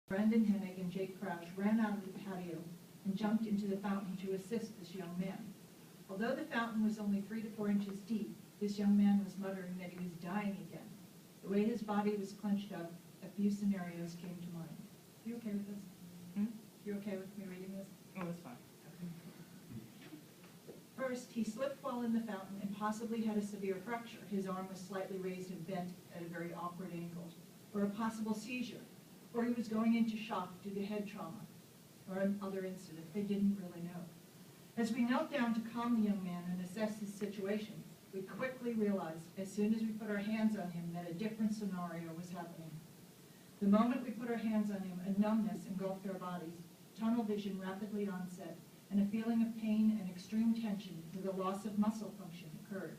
Brendan Hennig and Jake Crouch ran out of the patio and jumped into the fountain to assist this young man. Although the fountain was only 3 to 4 inches deep, this young man was muttering that he was dying again. The way his body was clenched up, a few scenarios came to mind. You okay with this? You okay with me reading this? Oh, that's fine. First, he slipped while in the fountain and possibly had a severe fracture. His arm was slightly raised and bent at a very awkward angle, or a possible seizure, or he was going into shock due to head trauma, or another incident. They didn't really know. As we knelt down to calm the young man and assess his situation, we quickly realized, as soon as we put our hands on him, that a different scenario was happening. The moment we put our hands on him, a numbness engulfed our bodies, tunnel vision rapidly onset, and a feeling of pain and extreme tension with a loss of muscle function occurred.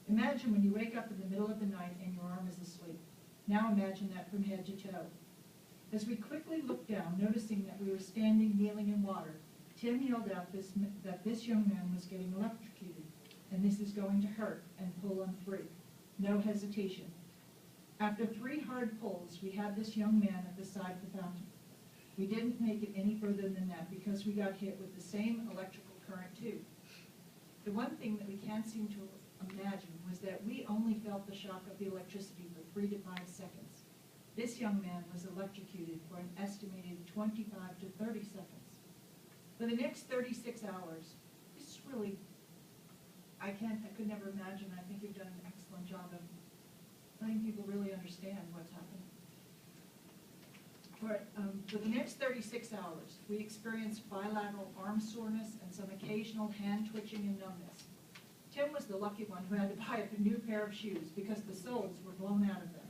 Imagine when you wake up in the middle of the night and your arm is asleep. Now imagine that from head to toe. As we quickly looked down, noticing that we were standing, kneeling in water, Tim yelled out that this young man was getting electrocuted, and this is going to hurt, and pull on 3. No hesitation. After 3 hard pulls, we had this young man at the side of the fountain. We didn't make it any further than that because we got hit with the same electrical current too. The one thing that we can't seem to imagine was that we only felt the shock of the electricity for 3 to 5 seconds. This young man was electrocuted for an estimated 25 to 30 seconds. For the next 36 hours, this is really, I could never imagine. I think you've done an excellent job of letting people really understand what's happening. For the next 36 hours, we experienced bilateral arm soreness and some occasional hand twitching and numbness. Tim was the lucky one who had to buy a new pair of shoes because the soles were blown out of them.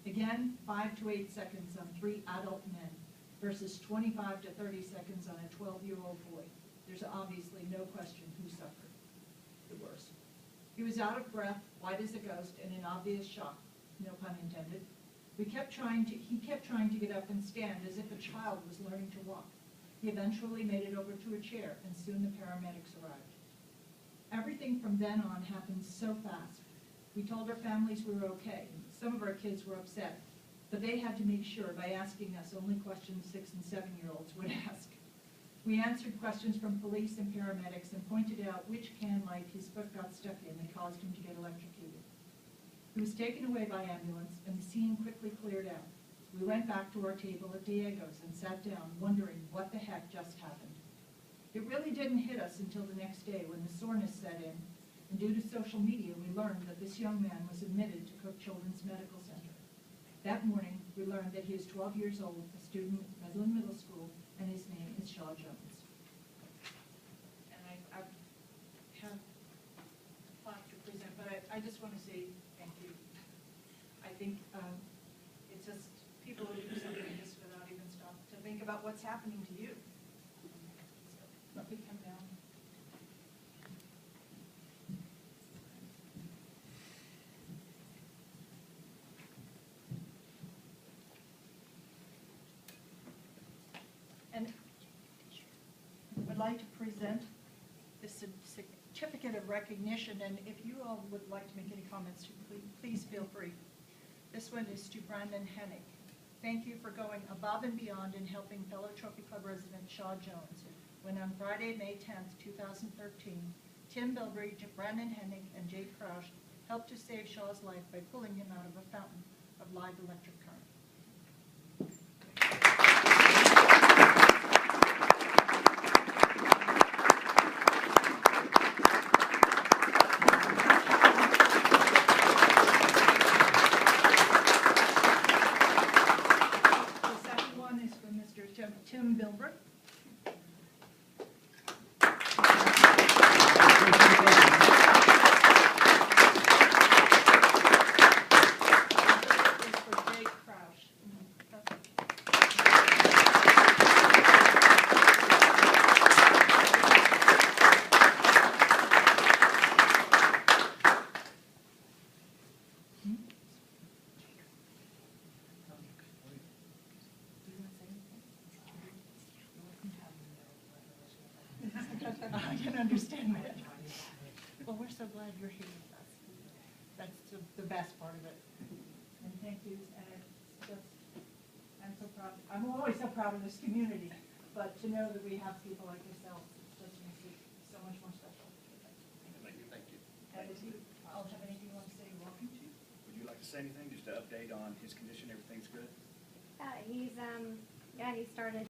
Again, 5 to 8 seconds on 3 adult men versus 25 to 30 seconds on a 12-year-old boy. There's obviously no question who suffered the worst. He was out of breath, white as a ghost, and in obvious shock, no pun intended. He kept trying to get up and stand as if a child was learning to walk. He eventually made it over to a chair, and soon the paramedics arrived. Everything from then on happened so fast. We told our families we were okay. Some of our kids were upset, but they had to make sure by asking us only questions 6- and 7-year-olds would ask. We answered questions from police and paramedics and pointed out which can light his foot got stuck in that caused him to get electrocuted. He was taken away by ambulance, and the scene quickly cleared out. We went back to our table at Diego's and sat down, wondering what the heck just happened. It really didn't hit us until the next day when the soreness set in, and due to social media, we learned that this young man was admitted to Cook Children's Medical Center. That morning, we learned that he is 12 years old, a student at Medland Middle School, and his name is Shaw Jones. And I have a plaque to present, but I just want to say thank you. I think it's just people who do something like this without even stopping to think about what's happening to you. So let me come down. And I would like to present this certificate of recognition, and if you all would like to make any comments, please feel free. This one is to Brendan Hennig. Thank you for going above and beyond in helping fellow Trophy Club resident Shaw Jones when on Friday, May 10th, 2013, Tim Bilbrey, Brendan Hennig, and Jake Crouch helped to save Shaw's life by pulling him out of a fountain of live electric current. Tim Bilbrey. I can understand that. Well, we're so glad you're here with us. That's the best part of it. And thank you. And I'm so proud. proud. I'm always so proud of this community, but to know that we have people like yourselves, it just makes it so much more special. Thank you. Thank you. And if you all have anything you want to say, you're welcome to. Would you like to say anything, just to update on his condition, everything's good? He started